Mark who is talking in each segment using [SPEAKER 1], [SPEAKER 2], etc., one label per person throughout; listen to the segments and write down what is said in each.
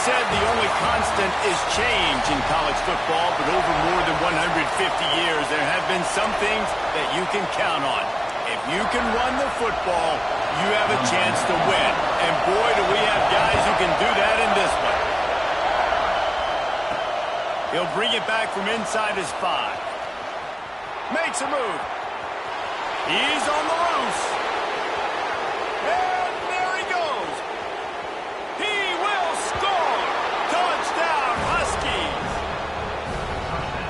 [SPEAKER 1] said the only constant is change in college football, but over more than 150 years, there have been some things that you can count on. If you can run the football, you have a chance to win. And boy, do we have guys who can do that in this one. He'll bring it back from inside his 5. Makes a move. He's on the loose. And there he goes. He will score. Touchdown, Huskies.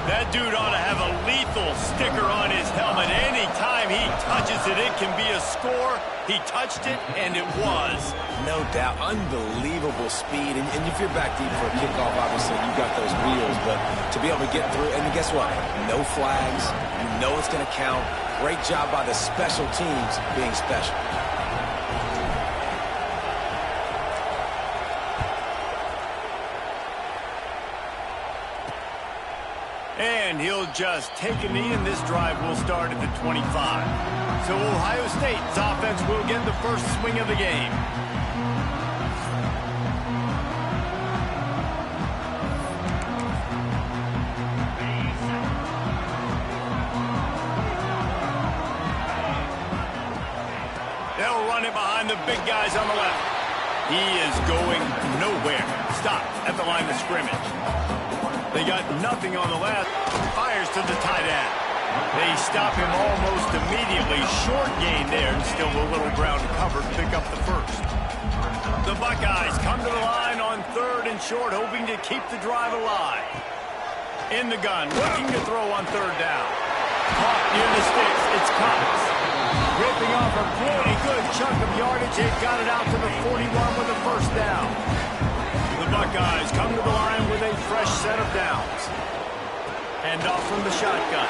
[SPEAKER 1] That dude ought to have a lethal sticker on his helmet. Anytime he touches it, it can be a score. He touched it, and it was.
[SPEAKER 2] No doubt. Unbelievable speed. And if you're back deep for a kickoff, obviously, you got those wheels. But to be able to get through, and guess what? No flags. You know it's going to count. Great job by the special teams being special.
[SPEAKER 1] And he'll just take a knee, and this drive will start at the 25. So Ohio State's offense will get the first swing of the game. They'll run it behind the big guys on the left. He is going nowhere. Stop at the line of scrimmage. They got nothing on the left. Fires to the tight end. They stop him almost immediately. Short gain there, and still a little ground covered. Pick up the first. The Buckeyes come to the line on 3rd and short, hoping to keep the drive alive. In the gun, looking to throw on 3rd down. Caught near the sticks. It's Cox. Ripping off a pretty good chunk of yardage. They've got it out to the 41 with a first down. The Buckeyes come to the line with a fresh set of downs. Hand off from the shotgun.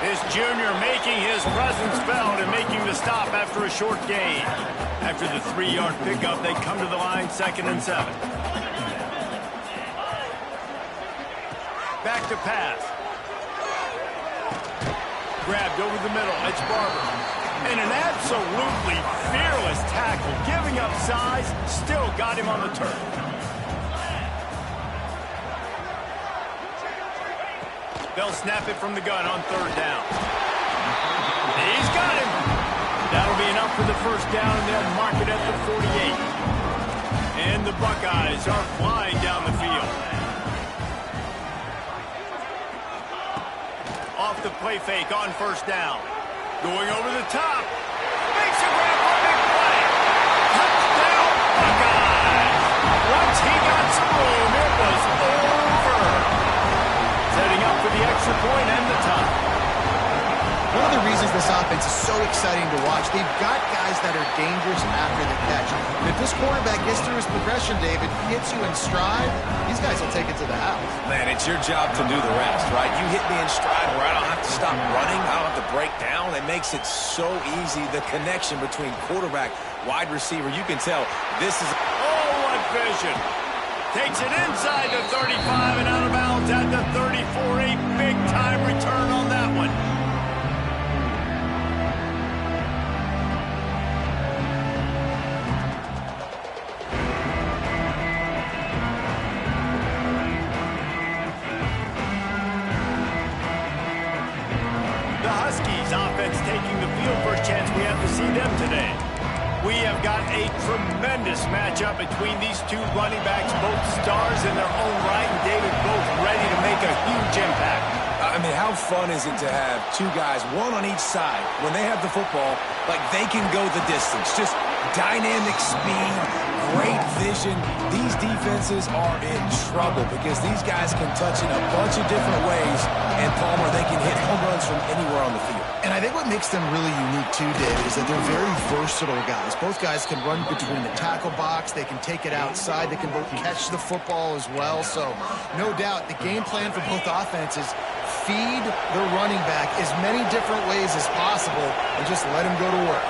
[SPEAKER 1] This junior making his presence felt and making the stop after a short gain. After the 3-yard pickup, they come to the line 2nd and 7. Back to pass. Grabbed over the middle. It's Barber. And an absolutely fearless tackle. Giving up size, still got him on the turf. They'll snap it from the gun on 3rd down. He's got him. That'll be enough for the first down, and they'll mark it at the 48. And the Buckeyes are flying down the field. Off the play fake on 1st down. Going over the top. Makes a grab for a big play. Touchdown, Buckeyes. Once he got some room, it was over. Setting up for the extra point and the tie.
[SPEAKER 3] One of the reasons this offense is so exciting to watch, they've got guys that are dangerous after the catch. And if this quarterback gets through his progression, David, hits you in stride, these guys will take it to the house.
[SPEAKER 2] Man, it's your job to do the rest, right? You hit me in stride where I don't have to stop running. I don't have to break down. It makes it so easy. The connection between quarterback, wide receiver, you can tell this is...
[SPEAKER 1] Oh, what vision. Takes it inside the 35 and out of bounds at the 34. A big-time return on that one. The Huskies offense taking the field. First chance we have to see them today. We have got a tremendous matchup between these two running backs, both stars in their own right, and David, both ready to make a huge impact.
[SPEAKER 2] I mean, how fun is it to have two guys, one on each side, when they have the football, like they can go the distance. Just dynamic speed, great vision. These defenses are in trouble because these guys can touch in a bunch of different ways, and Palmer, they can hit home runs from anywhere on the field.
[SPEAKER 3] And I think what makes them really unique too, David, is that they're very versatile guys. Both guys can run between the tackle box. They can take it outside. They can both catch the football as well. So no doubt the game plan for both offenses, feed the running back as many different ways as possible and just let him go to work.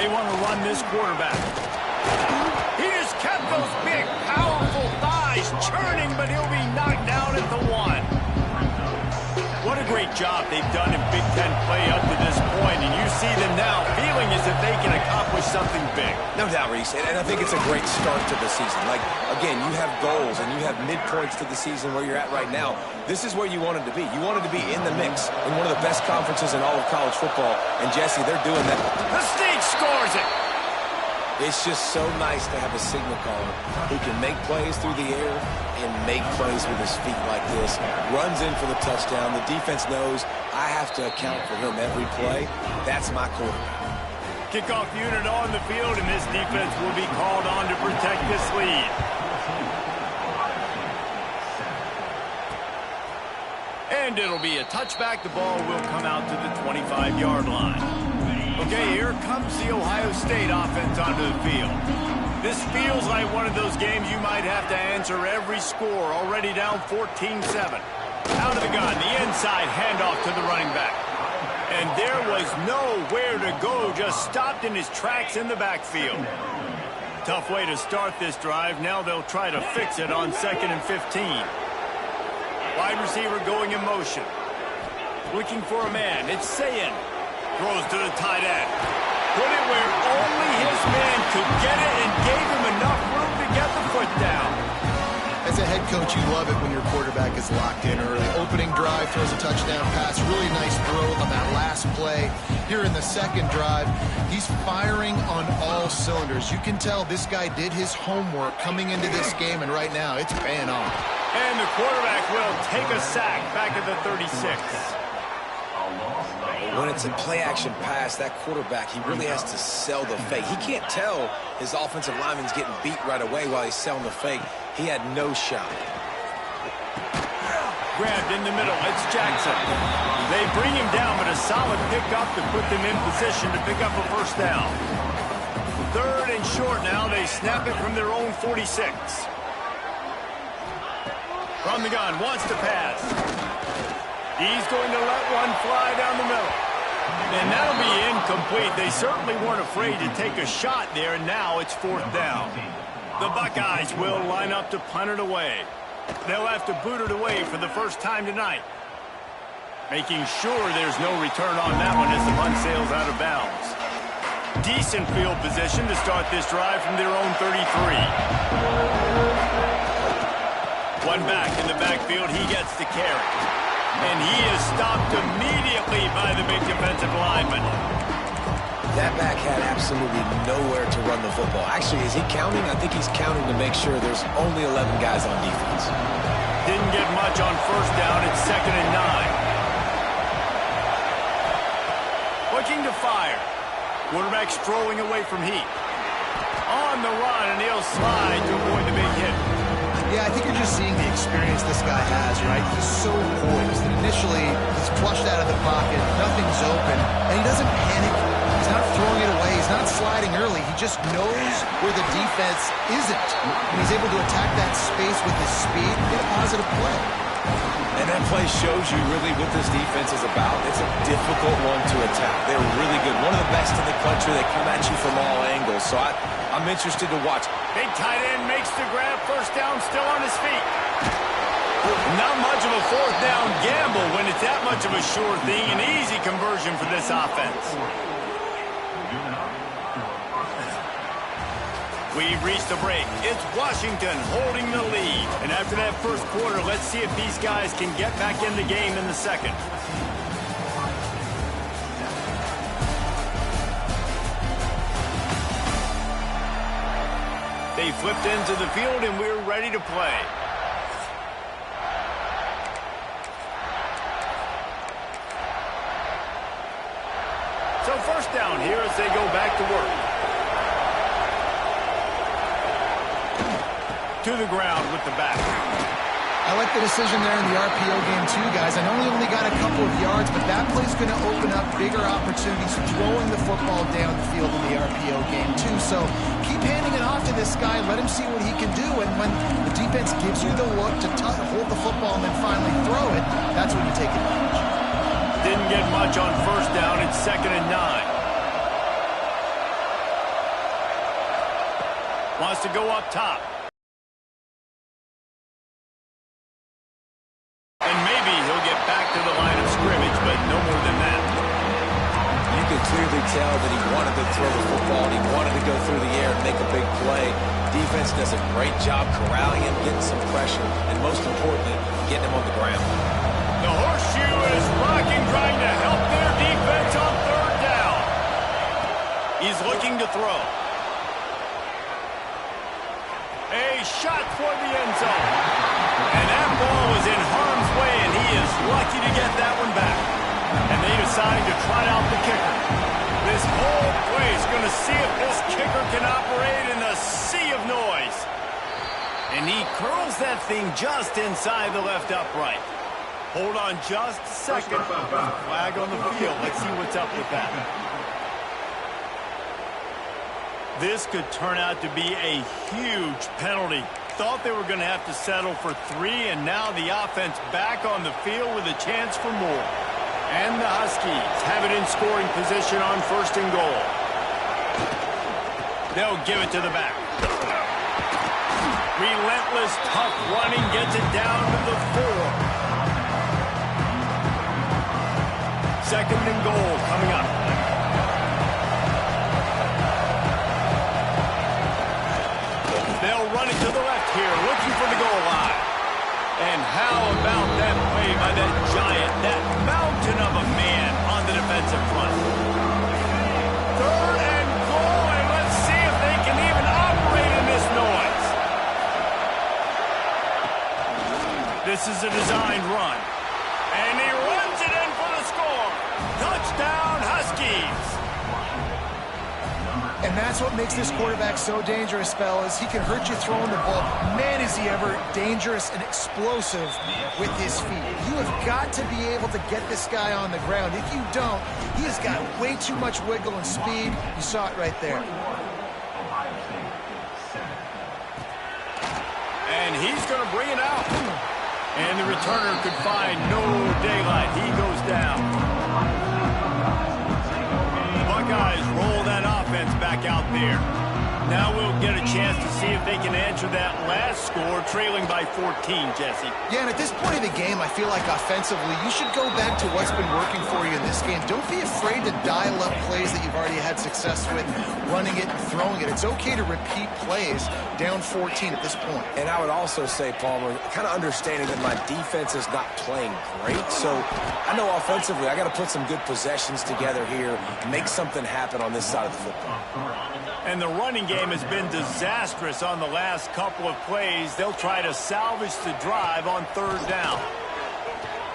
[SPEAKER 1] They want to run this quarterback. He just kept those big, powerful thighs churning, but he'll be knocked down at the 1. What a great great job they've done in Big Ten play up to this point, and you see them now feeling as if they can accomplish something big.
[SPEAKER 2] No doubt, Reese, and I think it's a great start to the season. Like, again, you have goals and you have midpoints to the season where you're at right now. This is where you wanted to be. You wanted to be in the mix in one of the best conferences in all of college football, and Jesse, they're doing that.
[SPEAKER 1] The Sneak scores it!
[SPEAKER 2] It's just so nice to have a signal caller who can make plays through the air and make plays with his feet like this. Runs in for the touchdown. The defense knows I have to account for him every play. That's my quarterback.
[SPEAKER 1] Kickoff unit on the field, and this defense will be called on to protect this lead. And it'll be a touchback. The ball will come out to the 25-yard line. Okay, here comes the Ohio State offense onto the field. This feels like one of those games you might have to answer every score. Already down 14-7. Out of the gun, the inside handoff to the running back. And there was nowhere to go, just stopped in his tracks in the backfield. Tough way to start this drive. Now they'll try to fix it on 2nd and 15. Wide receiver going in motion. Looking for a man. It's Sayin. Throws to the tight end. Put it where only his man could get it and gave him enough room to get the foot down.
[SPEAKER 3] As a head coach, you love it when your quarterback is locked in early. Opening drive, throws a touchdown pass. Really nice throw on that last play. Here in the second drive, he's firing on all cylinders. You can tell this guy did his homework coming into this game, and right now it's paying off.
[SPEAKER 1] And the quarterback will take a sack back at the 36.
[SPEAKER 2] When it's a play-action pass, that quarterback, he really has to sell the fake. He can't tell his offensive lineman's getting beat right away while he's selling the fake. He had no shot.
[SPEAKER 1] Grabbed in the middle. It's Jackson. They bring him down, but a solid pickup to put them in position to pick up a first down. 3rd and short now. They snap it from their own 46. From the gun, wants to pass. He's going to let one fly down the middle. And that'll be incomplete. They certainly weren't afraid to take a shot there, and now it's 4th down. The Buckeyes will line up to punt it away. They'll have to boot it away for the first time tonight. Making sure there's no return on that one as the punt sails out of bounds. Decent field position to start this drive from their own 33. One back in the backfield. He gets the carry. And he is stopped immediately by the big defensive lineman.
[SPEAKER 2] That back had absolutely nowhere to run the football. Actually, is he counting? I think he's counting to make sure there's only 11 guys on defense.
[SPEAKER 1] Didn't get much on first down. It's 2nd and 9. Looking to fire. Quarterback strolling away from heat. On the run, and he'll slide to avoid the big hit.
[SPEAKER 3] Yeah, I think you're just seeing the experience this guy has, right? He's so poised. And initially, he's flushed out of the pocket. Nothing's open. And he doesn't panic. He's not throwing it away. He's not sliding early. He just knows where the defense isn't. And he's able to attack that space with his speed and get a positive play.
[SPEAKER 2] And that play shows you really what this defense is about. It's a difficult one to attack. They're really good. One of the best in the country. They come at you from all angles. So I'm interested to watch.
[SPEAKER 1] Big tight end makes the grab. First down, still on his feet. Not much of a 4th down gamble when it's that much of a sure thing. An easy conversion for this offense. We've reached a break. It's Washington holding the lead. And after that first quarter, let's see if these guys can get back in the game in the second. They flipped into the field, and we're ready to play. So first down here as they go back to work. To the ground with the back.
[SPEAKER 3] I like the decision there in the RPO game too, guys. I know he only got a couple of yards, but that play's going to open up bigger opportunities throwing the football down the field in the RPO game too. So keep handing it off to this guy. Let him see what he can do. And when the defense gives you the look to hold the football and then finally throw it, that's when you take advantage.
[SPEAKER 1] Didn't get much on first down. It's 2nd and 9. Wants to go up top. And maybe he'll get back to the line of scrimmage.
[SPEAKER 2] clearly tell that he wanted to throw the football and he wanted to go through the air and make a big play. Defense does a great job corralling him, getting some pressure, and most importantly, getting him on the ground.
[SPEAKER 1] The horseshoe is rocking, trying to help their defense on third down. He's looking to throw. A shot for the end zone. And that ball was in harm's way, and he is lucky to get that one back. And they decide to trot out the kicker. This whole play is going to see if this kicker can operate in a sea of noise. And he curls that thing just inside the left upright. Hold on just a second. Flag on the field. Let's see what's up with that. This could turn out to be a huge penalty. Thought they were going to have to settle for 3, and now the offense back on the field with a chance for more. And the Huskies have it in scoring position on 1st and goal. They'll give it to the back. Relentless, tough running gets it down to the 4. 2nd and goal coming up. They'll run it to the left here, looking for the goal line. And how about that play by that giant, that mountain of a man on the defensive front? 3rd and goal, and let's see if they can even operate in this noise. This is a designed run. And he runs it in for the score. Touchdown, Huskies.
[SPEAKER 3] And that's what makes this quarterback so dangerous, fellas. He can hurt you throwing the ball. Man, is he ever dangerous and explosive with his feet. You have got to be able to get this guy on the ground. If you don't, he has got way too much wiggle and speed. You saw it right there.
[SPEAKER 1] And he's going to bring it out. And the returner could find no daylight. He goes down. Buckeyes roll that offense back out there. Now we'll get a chance to see if they can answer that last score, trailing by 14, Jesse.
[SPEAKER 3] Yeah, and at this point of the game, I feel like offensively, you should go back to what's been working for you in this game. Don't be afraid to dial up plays that you've already had success with, running it and throwing it. It's okay to repeat plays down 14 at this point.
[SPEAKER 2] And I would also say, Palmer, kind of understanding that my defense is not playing great, so I know offensively I got to put some good possessions together here, make something happen on this side of the football.
[SPEAKER 1] And the running game has been disastrous on the last couple of plays. They'll try to salvage the drive on 3rd down.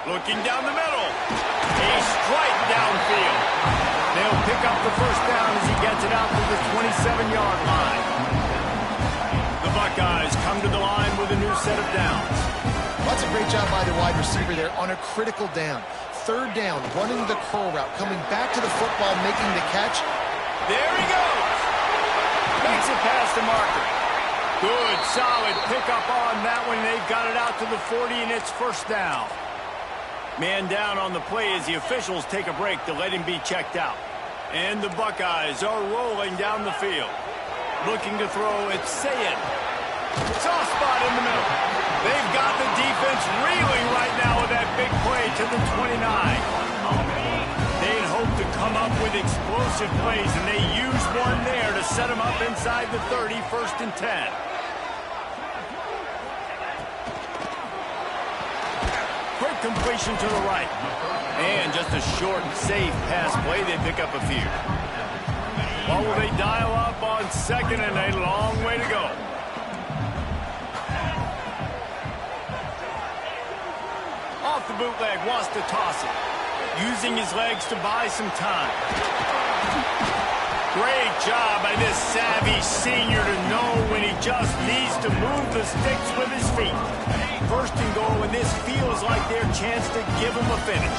[SPEAKER 1] Looking down the middle. A strike downfield. They'll pick up the 1st down as he gets it out to the 27-yard line. The Buckeyes come to the line with a new set of downs.
[SPEAKER 3] Well, that's a great job by the wide receiver there on a critical down. 3rd down, running the curl route, coming back to the football, making the catch.
[SPEAKER 1] There he goes. Makes it past the marker. Good, solid pickup on that one. They've got it out to the 40, and it's 1st down. Man down on the play as the officials take a break to let him be checked out. And the Buckeyes are rolling down the field. Looking to throw, it's Sayin. Soft spot in the middle. They've got the defense reeling right now with that big play to the 29. They'd hope to come up with explosive plays, and they used one there to set them up inside the 30, 1st and 10. Quick completion to the right. And just a short and safe pass play. They pick up a few. Well, will they dial up on 2nd and a long way to go? Off the bootleg, wants to toss it. Using his legs to buy some time. Great job by this savvy senior to know when he just needs to move the sticks with his feet. 1st and goal, and this feels like their chance to give him a finish.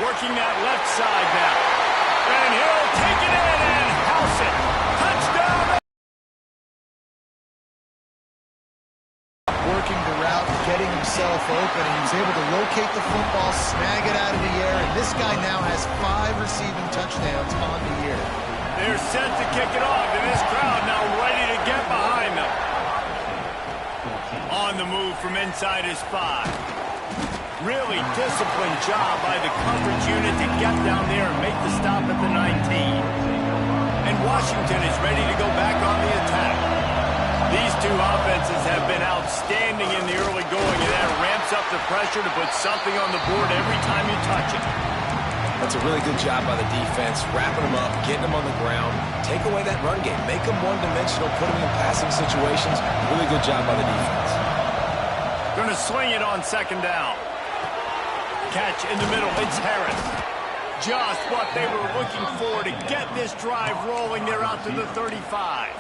[SPEAKER 1] Working that left side now. And he'll take it in and house it. Touchdown!
[SPEAKER 3] Working the route, getting himself open, and he's able to locate the football, snag it out of the air, and this guy now has 5 receiving touchdowns on the year.
[SPEAKER 1] They're set to kick it off, and this crowd now ready to get behind them. On on the move from inside his 5. Really disciplined job by the coverage unit to get down there and make the stop at the 19. And Washington is ready to go back on the attack. These two offenses have been outstanding in the early going, and that ramps up the pressure to put something on the board every time you touch it.
[SPEAKER 2] That's a really good job by the defense, wrapping them up, getting them on the ground, take away that run game, make them one-dimensional, put them in passing situations. Really good job by the defense.
[SPEAKER 1] Going to swing it on second down. Catch in the middle, it's Harris. Just what they were looking for to get this drive rolling. They're out to the 35.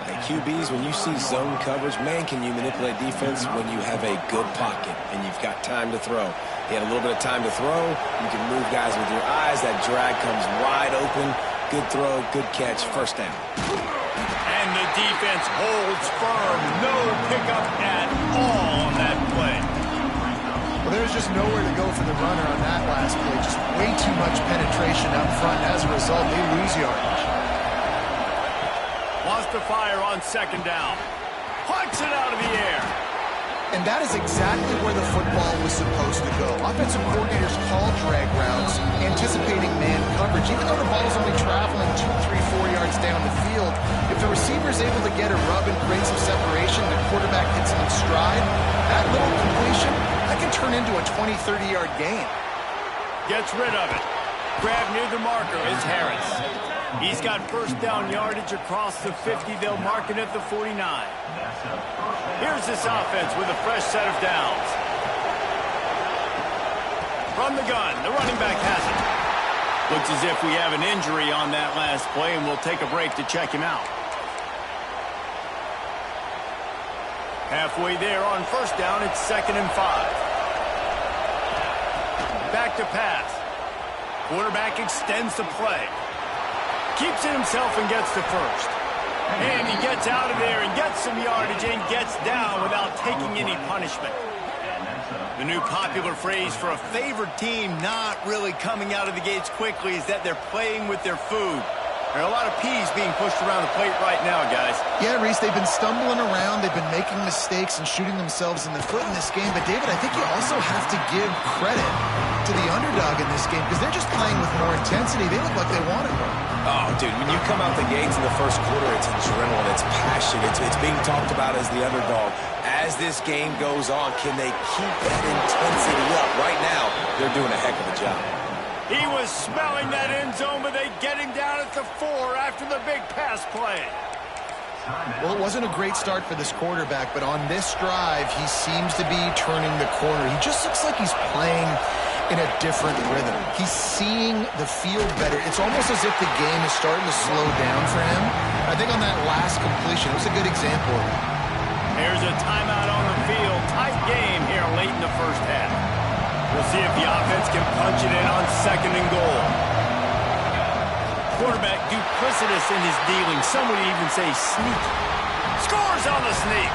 [SPEAKER 2] Hey, QBs, when you see zone coverage, man, can you manipulate defense when you have a good pocket and you've got time to throw. He had a little bit of time to throw. You can move guys with your eyes. That drag comes wide open. Good throw, good catch, first down.
[SPEAKER 1] And the defense holds firm. No pickup at all on that play.
[SPEAKER 3] Well, there's just nowhere to go for the runner on that last play. Just way too much penetration up front. As a result, they lose yardage.
[SPEAKER 1] Wants to fire on second down. Hucks it out of the air.
[SPEAKER 3] And that is exactly where the football was supposed to go. Offensive coordinators call drag routes, anticipating man coverage. Even though the ball is only traveling 2, 3, 4 yards down the field, if the receiver is able to get a rub and create some separation, the quarterback hits him in stride, that little completion, that can turn into a 20, 30-yard gain.
[SPEAKER 1] Gets rid of it. Grab near the marker is Harris. He's got first down yardage across the 50. They'll mark it at the 49. Here's this offense with a fresh set of downs. From the gun, the running back has it. Looks as if we have an injury on that last play, and we'll take a break to check him out. Halfway there on first down, it's 2nd and 5. Back to pass. Quarterback extends the play. Keeps it himself and gets to first. And he gets out of there and gets some yardage and gets down without taking any punishment. The new popular phrase for a favored team not really coming out of the gates quickly is that they're playing with their food. There are a lot of peas being pushed around the plate right now, guys.
[SPEAKER 3] Yeah, Reese, they've been stumbling around. They've been making mistakes and shooting themselves in the foot in this game. But, David, I think you also have to give credit to the underdog in this game because they're just playing with more intensity. They look like they want it more.
[SPEAKER 2] Oh, dude, when you come out the gates in the first quarter, it's adrenaline, it's passion, it's being talked about as the underdog. As this game goes on, can they keep that intensity up? Right now, they're doing a heck of a job.
[SPEAKER 1] He was smelling that end zone, but they get him down at the 4 after the big pass play.
[SPEAKER 3] Well, it wasn't a great start for this quarterback, but on this drive, he seems to be turning the corner. He just looks like he's playing in a different rhythm. He's seeing the field better. It's almost as if the game is starting to slow down for him. I think on that last completion, it was a good example of it.
[SPEAKER 1] Here's a timeout on the field. Tight game here late in the first half. We'll see if the offense can punch it in on 2nd and goal. Quarterback duplicitous in his dealing. Some would even say sneaky. Scores on the sneak.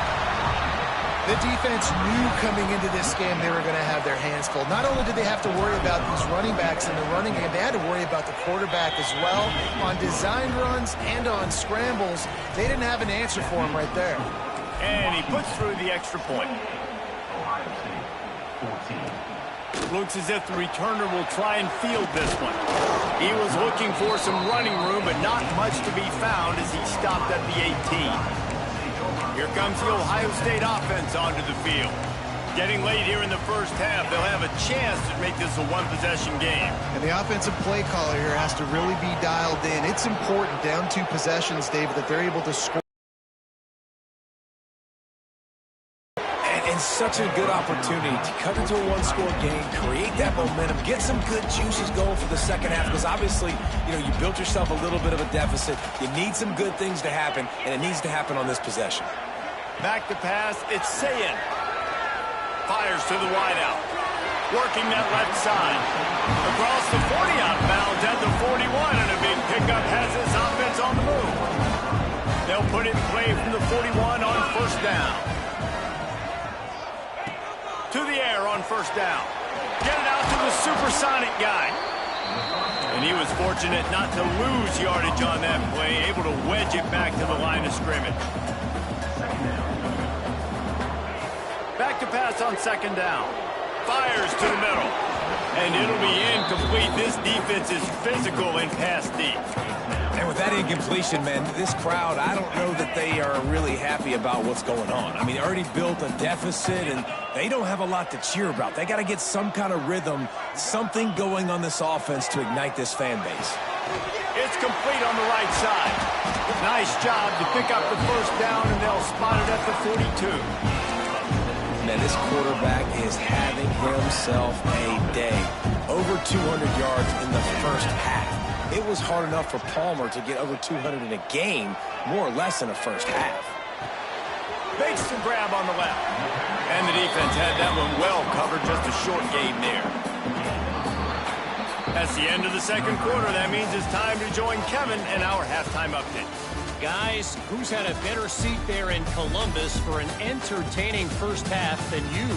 [SPEAKER 3] The defense knew coming into this game they were going to have their hands full. Not only did they have to worry about these running backs in the running game, they had to worry about the quarterback as well. On designed runs and on scrambles, they didn't have an answer for him right there.
[SPEAKER 1] And he puts through the extra point. Looks as if the returner will try and field this one. He was looking for some running room, but not much to be found as he stopped at the 18. Here comes the Ohio State offense onto the field. Getting late here in the first half, they'll have a chance to make this a one-possession game.
[SPEAKER 3] And the offensive play caller here has to really be dialed in. It's important, down 2 possessions, David, that they're able to score.
[SPEAKER 2] And such a good opportunity to cut into a one-score game, create that momentum, get some good juices going for the second half, because obviously, you built yourself a little bit of a deficit. You need some good things to happen, and it needs to happen on this possession.
[SPEAKER 1] Back to pass, it's Sayin. Fires to the wideout. Working that left side. Across the 40 out of bounds at the 41, and a big pickup has this offense on the move. They'll put it in play from the 41 on first down. To the air on first down. Get it out to the supersonic guy. And he was fortunate not to lose yardage on that play, able to wedge it back to the line of scrimmage. back to pass on second down. Fires to the middle. And it'll be incomplete. This defense is physical in pass deep.
[SPEAKER 2] And with that incompletion, man, this crowd, I don't know that they are really happy about what's going on. I mean, they already built a deficit, and they don't have a lot to cheer about. They got to get some kind of rhythm, something going on this offense to ignite this fan base.
[SPEAKER 1] It's complete on the right side. Nice job to pick up the first down, and they'll spot it at the 42.
[SPEAKER 2] Man, this quarterback is having himself a day. Over 200 yards in the first half. It was hard enough for Palmer to get over 200 in a game, more or less in the first half.
[SPEAKER 1] Makes the grab on the left. And the defense had that one well covered, just a short gain there. That's the end of the second quarter. That means it's time to join Kevin in our halftime update.
[SPEAKER 4] Guys, who's had a better seat there in Columbus for an entertaining first half than you?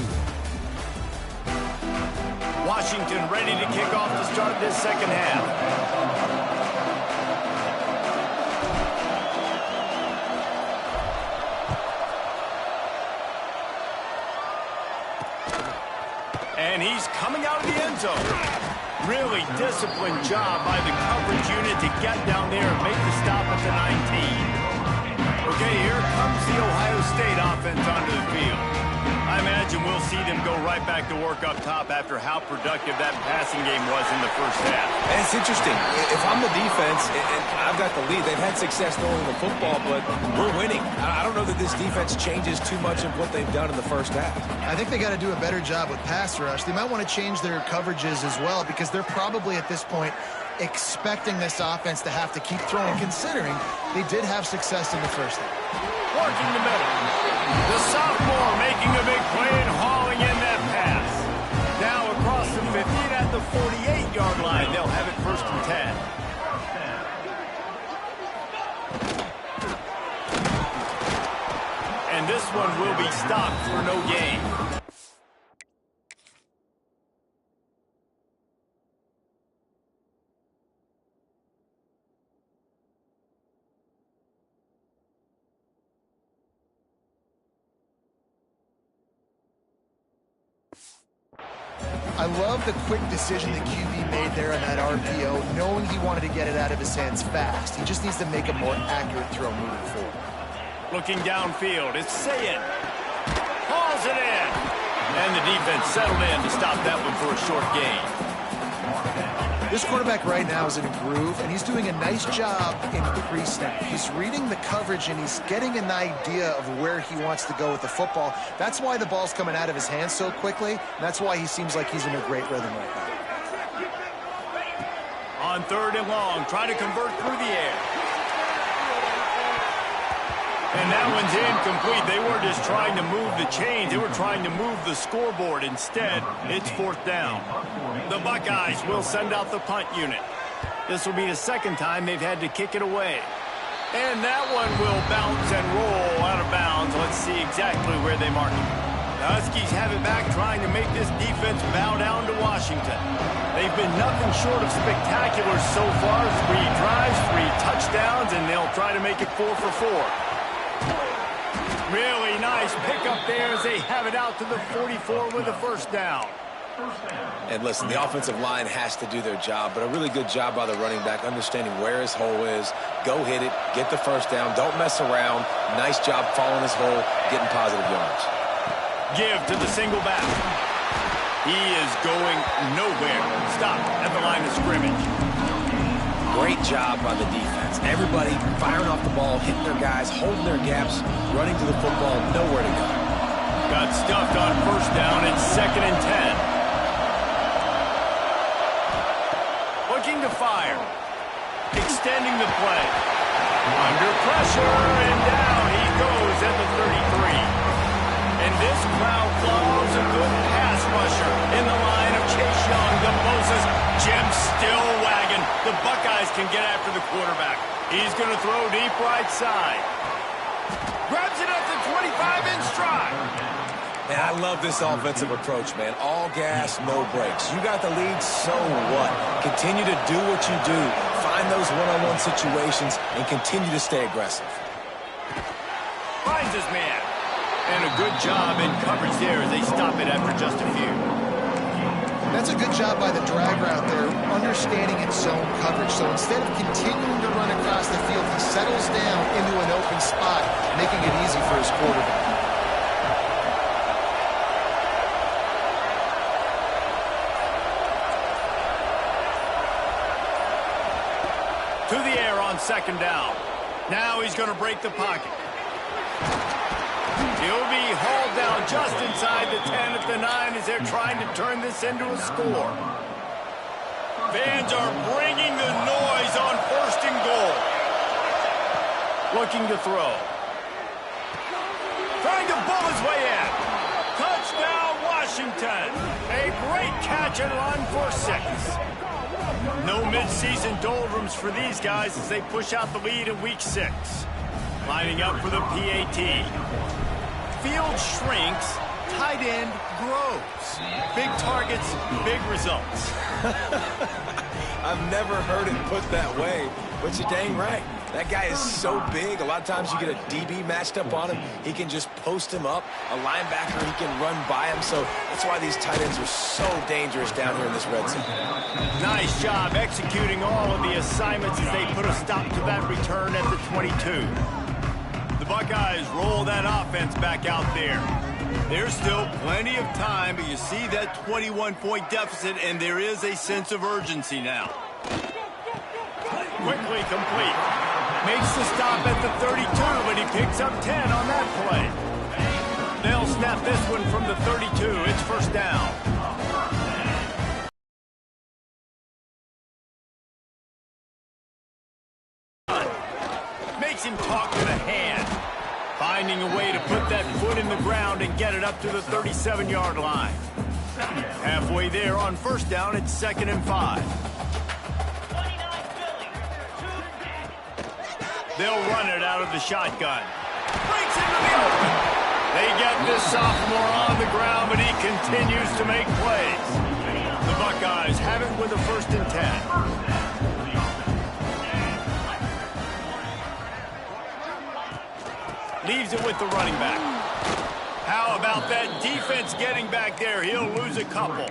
[SPEAKER 1] Washington ready to kick off to start this second half. And he's coming out of the end zone. Really disciplined job by the coverage unit to get down there and make the stop at the 19. Okay, here comes the Ohio State offense onto the field. I imagine we'll see them go right back to work up top after how productive that passing game was in the first half.
[SPEAKER 2] And it's interesting. If I'm the defense and I've got the lead, they've had success throwing the football, but we're winning. I don't know that this defense changes too much of what they've done in the first half.
[SPEAKER 3] I think they got to do a better job with pass rush. They might want to change their coverages as well because they're probably at this point expecting this offense to have to keep throwing, considering they did have success in the first half.
[SPEAKER 1] Working the middle. The sophomore making a big play and hauling in that pass. Now across the 50 at the 48-yard line. They'll have it first and 10. And this one will be stopped for no gain.
[SPEAKER 3] I love the quick decision the QB made there on that RPO, knowing he wanted to get it out of his hands fast. He just needs to make a more accurate throw moving forward.
[SPEAKER 1] Looking downfield, it's Sayin. Hauls it in. And the defense settled in to stop that one for a short gain.
[SPEAKER 3] This quarterback right now is in a groove, and he's doing a nice job in pre-snap. He's reading the coverage, and he's getting an idea of where he wants to go with the football. That's why the ball's coming out of his hands so quickly, and that's why he seems like he's in a great rhythm right now.
[SPEAKER 1] On third and long, trying to convert through the air. And that one's incomplete. They were just trying to move the chains. They were trying to move the scoreboard. Instead, it's fourth down. The Buckeyes will send out the punt unit. This will be the second time they've had to kick it away. And that one will bounce and roll out of bounds. Let's see exactly where they mark it. The Huskies have it back, trying to make this defense bow down to Washington. They've been nothing short of spectacular so far. 3 drives, 3 touchdowns, and they'll try to make it 4 for 4. Really nice pickup there as they have it out to the 44 with a first down.
[SPEAKER 2] And listen, the offensive line has to do their job, but a really good job by the running back, understanding where his hole is. Go hit it, get the first down, don't mess around. Nice job following his hole, getting positive yards.
[SPEAKER 1] Give to the single back. He is going nowhere. Stop at the line of scrimmage.
[SPEAKER 2] Great job by the defense. Everybody firing off the ball, hitting their guys, holding their gaps, running to the football, nowhere to go.
[SPEAKER 1] Got stuffed on first down. It's 2nd and 10. Looking to fire. Extending the play. Under pressure, and down he goes at the 33. And this crowd loves a good pass rusher in the line of Chase Young, the Moses. Jim still wagging. The Buckeyes can get after the quarterback. He's going to throw deep right side. Grabs it at the 25 in stride.
[SPEAKER 2] Man, I love this offensive approach, man. All gas, no brakes. You got the lead, so what? Continue to do what you do. Find those one-on-one situations and continue to stay aggressive.
[SPEAKER 1] Finds his man. And a good job in coverage there as they stop it after just a few.
[SPEAKER 3] That's a good job by the drag route there, understanding its zone coverage. So instead of continuing to run across the field, he settles down into an open spot, making it easy for his quarterback.
[SPEAKER 1] To the air on second down. Now he's going to break the pocket. He'll be hauled down just inside the 10 at the 9 as they're trying to turn this into a score. Fans are bringing the noise on first and goal. Looking to throw. Trying to bull his way in. Touchdown, Washington. A great catch and run for 6. No midseason doldrums for these guys as they push out the lead in week 6. Lining up for the PAT. Field shrinks, tight end grows. Big targets, big results.
[SPEAKER 2] I've never heard it put that way, but you're dang right. That guy is so big. A lot of times you get a DB matched up on him. He can just post him up. A linebacker, he can run by him. So that's why these tight ends are so dangerous down here in this red zone.
[SPEAKER 1] Nice job executing all of the assignments as they put a stop to that return at the 22. The Buckeyes roll that offense back out there. There's still plenty of time, but you see that 21-point deficit, and there is a sense of urgency now. Quickly complete. Makes the stop at the 32, but he picks up 10 on that play. They'll snap this one from the 32. It's first down. Makes him talk to the hand. Finding a way to put that foot in the ground and get it up to the 37-yard line. Halfway there on first down, it's 2nd and 5. They'll run it out of the shotgun. Breaks into the open. They get this sophomore on the ground, but he continues to make plays. The Buckeyes have it with a 1st and 10. Leaves it with the running back. How about that defense getting back there? He'll lose a couple.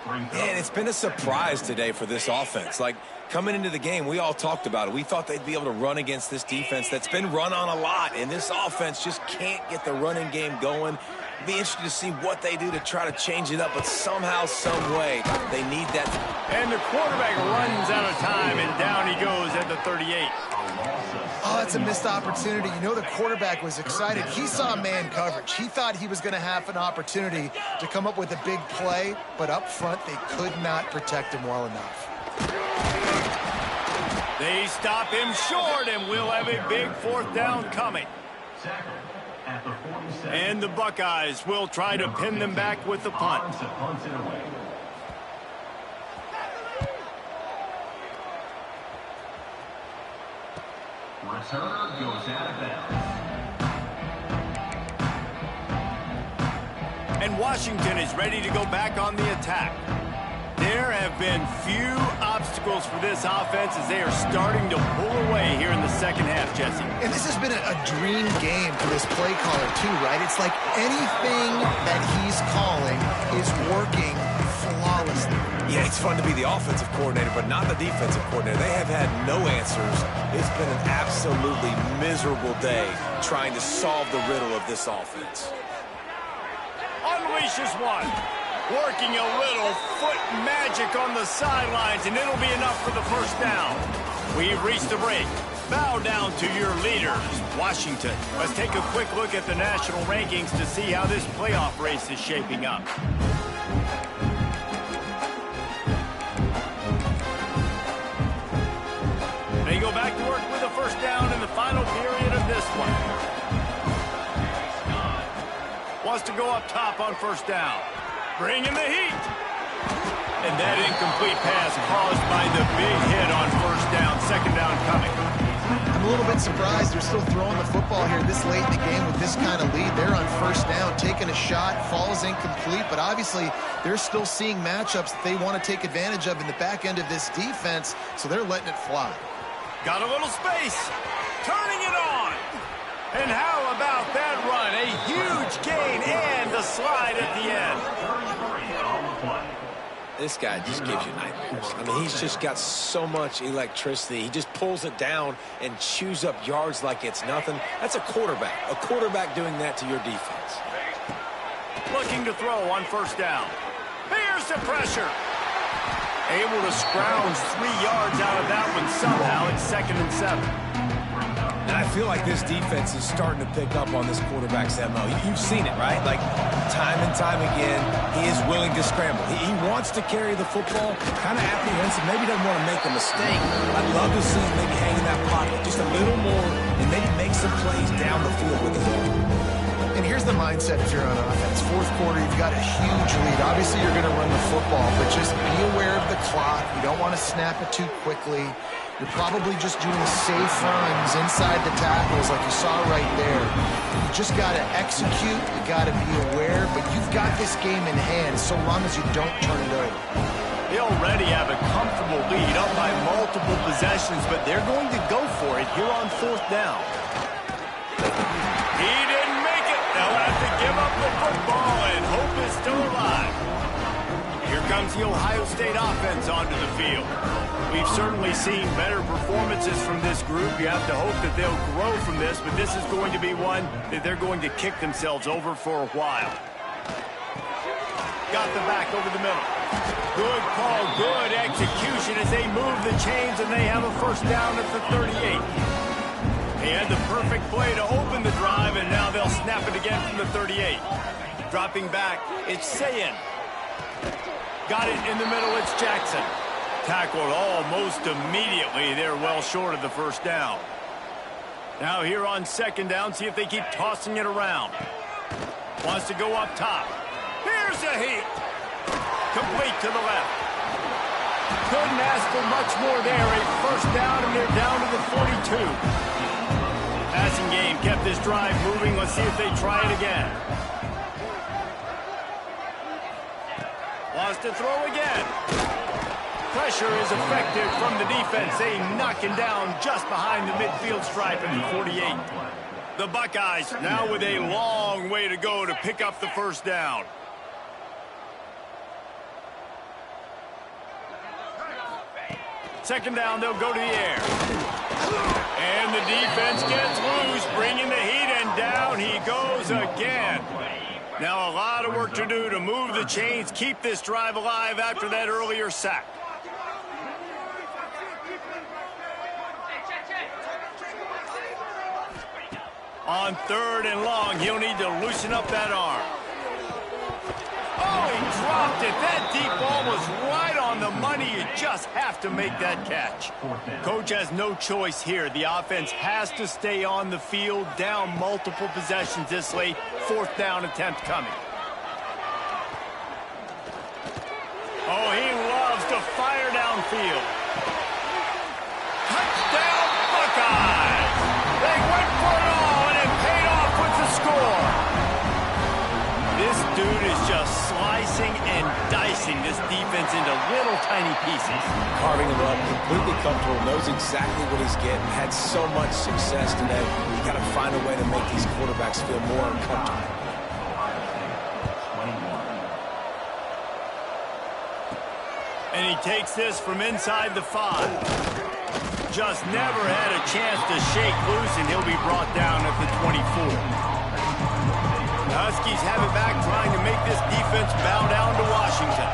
[SPEAKER 2] Man, it's been a surprise today for this offense. Like, coming into the game, we all talked about it. We thought they'd be able to run against this defense that's been run on a lot, and this offense just can't get the running game going. Be interested to see what they do to try to change it up, but somehow, some way, they need that.
[SPEAKER 1] And the quarterback runs out of time, and down he goes at the 38.
[SPEAKER 3] Oh, that's a missed opportunity. You know the quarterback was excited. He saw man coverage. He thought he was going to have an opportunity to come up with a big play, but up front, they could not protect him well enough.
[SPEAKER 1] They stop him short, and we'll have a big 4th down coming. And the Buckeyes will try to pin them back with the punt.
[SPEAKER 5] Returner goes out of bounds.
[SPEAKER 1] And Washington is ready to go back on the attack. There have been few obstacles for this offense as they are starting to pull away here in the second half, Jesse.
[SPEAKER 3] And this has been a dream game for this play caller, too, right? It's like anything that he's calling is working flawlessly.
[SPEAKER 2] Yeah, it's fun to be the offensive coordinator, but not the defensive coordinator. They have had no answers. It's been an absolutely miserable day trying to solve the riddle of this offense.
[SPEAKER 1] Unleashes one. Working a little foot magic on the sidelines, and it'll be enough for the 1st down. We've reached the break. Bow down to your leaders, Washington. Let's take a quick look at the national rankings to see how this playoff race is shaping up. They go back to work with a 1st down in the final period of this one. Wants to go up top on 1st down. Bringing the heat. And that incomplete pass caused by the big hit on 1st down. 2nd down coming.
[SPEAKER 3] I'm a little bit surprised they're still throwing the football here this late in the game with this kind of lead. They're on 1st down, taking a shot, falls incomplete, but obviously they're still seeing matchups that they want to take advantage of in the back end of this defense, so they're letting it fly.
[SPEAKER 1] Got a little space. Turning it on. And how about that run? A huge gain and the slide at the end.
[SPEAKER 2] This guy just gives you nightmares. I mean, he's just got so much electricity. He just pulls it down and chews up yards like it's nothing. That's a quarterback. A quarterback doing that to your defense.
[SPEAKER 1] Looking to throw on first down. Here's the pressure. Able to scrounge 3 yards out of that one somehow. It's 2nd and 7.
[SPEAKER 2] And I feel like this defense is starting to pick up on this quarterback's MO. You've seen it, right? Like, time and time again, he is willing to scramble. He wants to carry the football, kind of apprehensive, maybe doesn't want to make a mistake. I'd love to see him maybe hang in that pocket just a little more and maybe make some plays down the field with the ball.
[SPEAKER 3] And here's the mindset if you're on offense. 4th quarter, you've got a huge lead. Obviously, you're going to run the football, but just be aware of the clock. You don't want to snap it too quickly. You're probably just doing safe runs inside the tackles like you saw right there. You just got to execute. You got to be aware, but you've got this game in hand so long as you don't turn it over.
[SPEAKER 1] They already have a comfortable lead up by multiple possessions, but they're going to go for it here on 4th down. He didn't make it. They'll have to give up the football, and hope is still alive. Here comes the Ohio State offense onto the field. We've certainly seen better performances from this group. You have to hope that they'll grow from this, but this is going to be one that they're going to kick themselves over for a while. Got the back over the middle. Good call, good execution as they move the chains, and they have a first down at the 38. They had the perfect play to open the drive, and now they'll snap it again from the 38. Dropping back, it's Sayin. Got it in the middle, it's Jackson. Tackled almost immediately. They're well short of the first down. Now here on 2nd down, see if they keep tossing it around. Wants to go up top. Here's a heat. Complete to the left. Couldn't ask for much more there. A first down, and they're down to the 42. Passing game kept this drive moving. Let's see if they try it again. Wants to throw again. Pressure is effective from the defense. They knock him down just behind the midfield stripe at the 48. The Buckeyes now with a long way to go to pick up the first down. Second down, they'll go to the air. And the defense gets loose, bringing the heat, and down he goes again. Now a lot of work to do to move the chains, keep this drive alive after that earlier sack. On 3rd and long, he'll need to loosen up that arm. Oh, he dropped it. That deep ball was right on the money. You just have to make that catch. Coach has no choice here. The offense has to stay on the field, down multiple possessions this late. 4th down attempt coming. Oh, he loves to fire downfield. Touchdown, Buckeyes! They went for it all, and it paid off with the score. This dude is just slicing and dicing this defense into little tiny pieces.
[SPEAKER 2] Carving them up, completely comfortable, knows exactly what he's getting, had so much success today. You got to find a way to make these quarterbacks feel more uncomfortable.
[SPEAKER 1] And he takes this from inside the 5. Just never had a chance to shake loose, and he'll be brought down at the 24. The Huskies have it back, trying to make this defense bow down to Washington.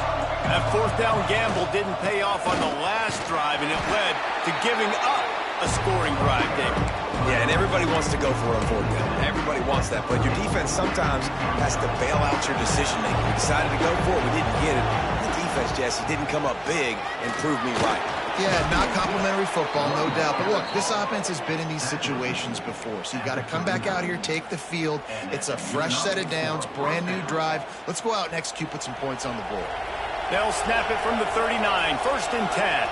[SPEAKER 1] That 4th down gamble didn't pay off on the last drive, and it led to giving up a scoring drive, David.
[SPEAKER 2] Yeah, and everybody wants to go for it on 4th down. Everybody wants that, but your defense sometimes has to bail out your decision-making. We decided to go for it. We didn't get it. The defense, Jesse, didn't come up big and prove me right.
[SPEAKER 3] Yeah, not complimentary football, no doubt. But look, this offense has been in these situations before. So you got to come back out here, take the field. It's a fresh set of downs, brand new drive. Let's go out and execute, put some points on the board.
[SPEAKER 1] They'll snap it from the 39, 1st and 10.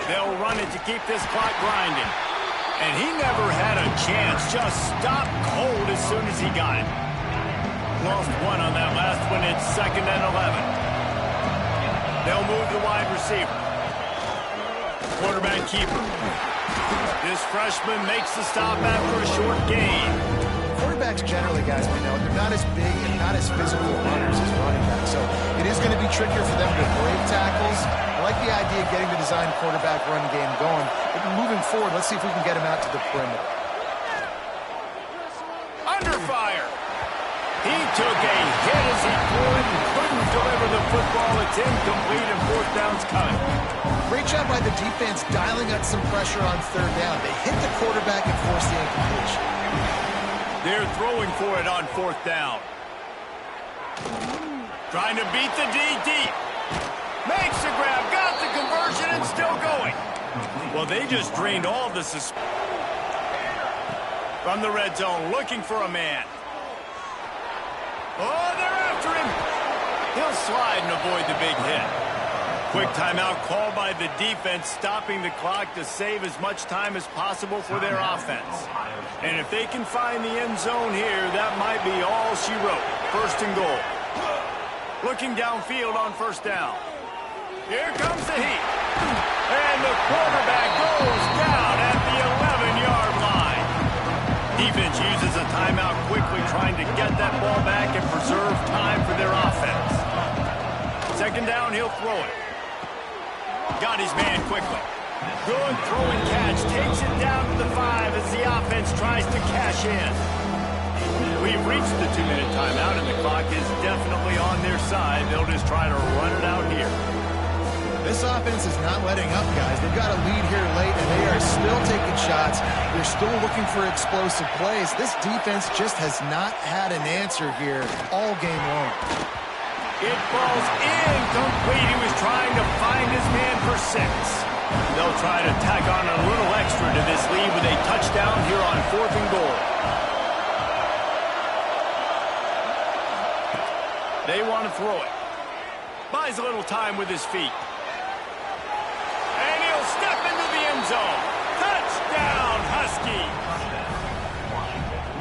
[SPEAKER 1] They'll run it to keep this clock grinding. And he never had a chance, just stopped cold as soon as he got it. Lost one on that last one. It's 2nd and 11. They'll move the wide receiver. Quarterback keeper. This freshman makes the stop after a short gain.
[SPEAKER 3] Quarterbacks generally, guys, we know, they're not as big and not as physical runners as running backs. So it is going to be trickier for them to break tackles. I like the idea of getting the design quarterback run game going. But moving forward, let's see if we can get him out to the perimeter.
[SPEAKER 1] Under fire. He took a hit as he threw it and couldn't deliver the football. It's incomplete and fourth down's coming.
[SPEAKER 3] Great job by the defense dialing up some pressure on third down. They hit the quarterback and forced the incompletion.
[SPEAKER 1] They're throwing for it on fourth down. Trying to beat the D deep. Makes the grab, got the conversion, and still going. Well, they just drained all the from the red zone, looking for a man. Oh, they're after him. He'll slide and avoid the big hit. Quick timeout called by the defense, stopping the clock to save as much time as possible for their offense. And if they can find the end zone here, that might be all she wrote. First and goal. Looking downfield on first down. Here comes the heat. And the quarterback goes down at the 11-yard line. Defense uses a timeout quickly, trying to get that ball back and preserve time for their offense. Second down, he'll throw it. Got his man quickly. Good throw and catch. Takes it down to the 5 as the offense tries to cash in. We've reached the 2-minute timeout, and the clock is definitely on their side. They'll just try to run it out here.
[SPEAKER 3] This offense is not letting up, guys. They've got a lead here late, and they are still taking shots. They're still looking for explosive plays. This defense just has not had an answer here all game long.
[SPEAKER 1] It falls incomplete. He was trying to find his man for 6. They'll try to tack on a little extra to this lead with a touchdown here on fourth and goal. They want to throw it. Buys a little time with his feet. And he'll step into the end zone. Touchdown, Huskies.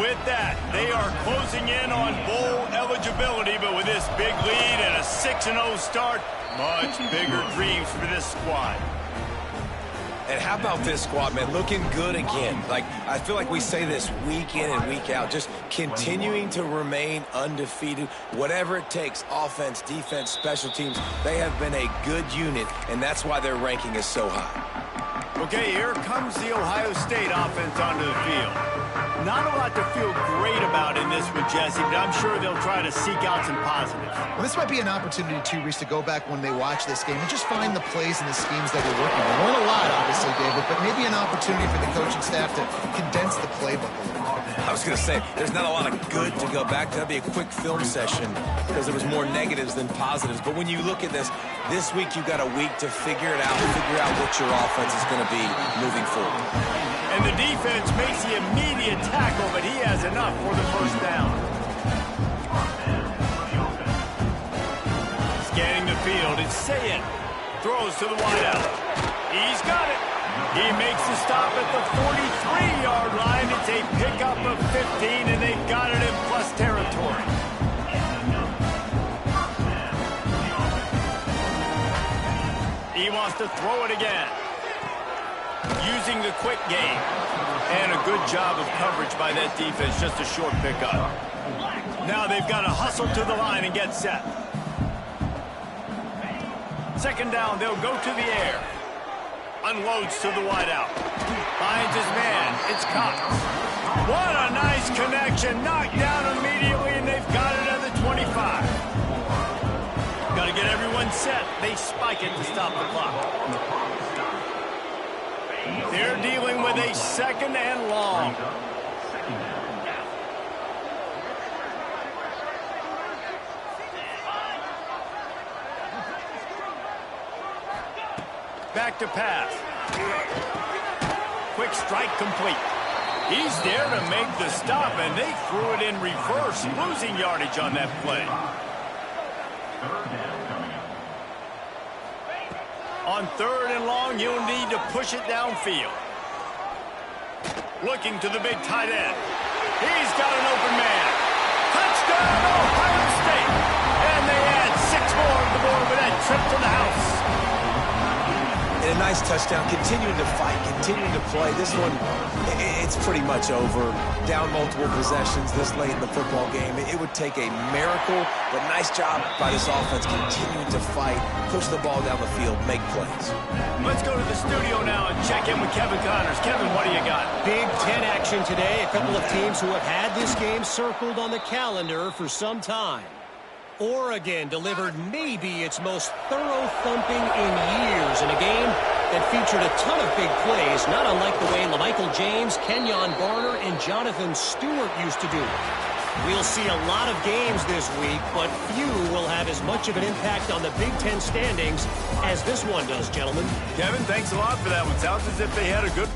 [SPEAKER 1] With that, they are closing in on bowl eligibility, but with this big lead and a 6-0 start, much bigger dreams for this squad.
[SPEAKER 2] And how about this squad, man? Looking good again. Like, I feel like we say this week in and week out, just continuing to remain undefeated. Whatever it takes, offense, defense, special teams, they have been a good unit, and that's why their ranking is so high.
[SPEAKER 1] Okay, here comes the Ohio State offense onto the field. Not a lot to feel great about in this one, Jesse, but I'm sure they'll try to seek out some positives.
[SPEAKER 3] Well, this might be an opportunity, too, Reese, to go back when they watch this game and just find the plays and the schemes that are working. They weren't a lot, obviously, David, but maybe an opportunity for the coaching staff to condense the playbook a little bit.
[SPEAKER 2] I was going to say, there's not a lot of good to go back to. That'd be a quick film session because there was more negatives than positives. But when you look at this week you've got a week to figure it out, figure out what your offense is going to be moving forward.
[SPEAKER 1] And the defense makes the immediate tackle, but he has enough for the first down. Scanning the field, it's Sayin. Throws to the wideout. He's got it. He makes the stop at the 43-yard line. It's a pickup of 15, and they've got it in plus territory. He wants to throw it again. Using the quick game. And a good job of coverage by that defense. Just a short pickup. Now they've got to hustle to the line and get set. Second down, they'll go to the air. Unloads to the wideout. Finds his man. It's Cox. What a nice connection. Knocked down immediately, and they've got it at the 25. Got to get everyone set. They spike it to stop the clock. They're dealing with a second and long. Back to pass. Quick strike complete. He's there to make the stop, and they threw it in reverse, losing yardage on that play. On third and long, you'll need to push it downfield. Looking to the big tight end. He's got an open man. Touchdown, Ohio State. And they add 6 more to the board with that trip to the house.
[SPEAKER 2] And a nice touchdown, continuing to fight, continuing to play. This one, it's pretty much over. Down multiple possessions this late in the football game. It would take a miracle, but nice job by this offense continuing to fight, push the ball down the field, make plays.
[SPEAKER 1] Let's go to the studio now and check in with Kevin Connors. Kevin, what do you got?
[SPEAKER 4] Big Ten action today. A couple of teams who have had this game circled on the calendar for some time. Oregon delivered maybe its most thorough thumping in years in a game that featured a ton of big plays, not unlike the way LaMichael James, Kenyon Barner, and Jonathan Stewart used to do it. We'll see a lot of games this week, but few will have as much of an impact on the Big Ten standings as this one does, gentlemen.
[SPEAKER 1] Kevin, thanks a lot for that one. Sounds as if they had a good...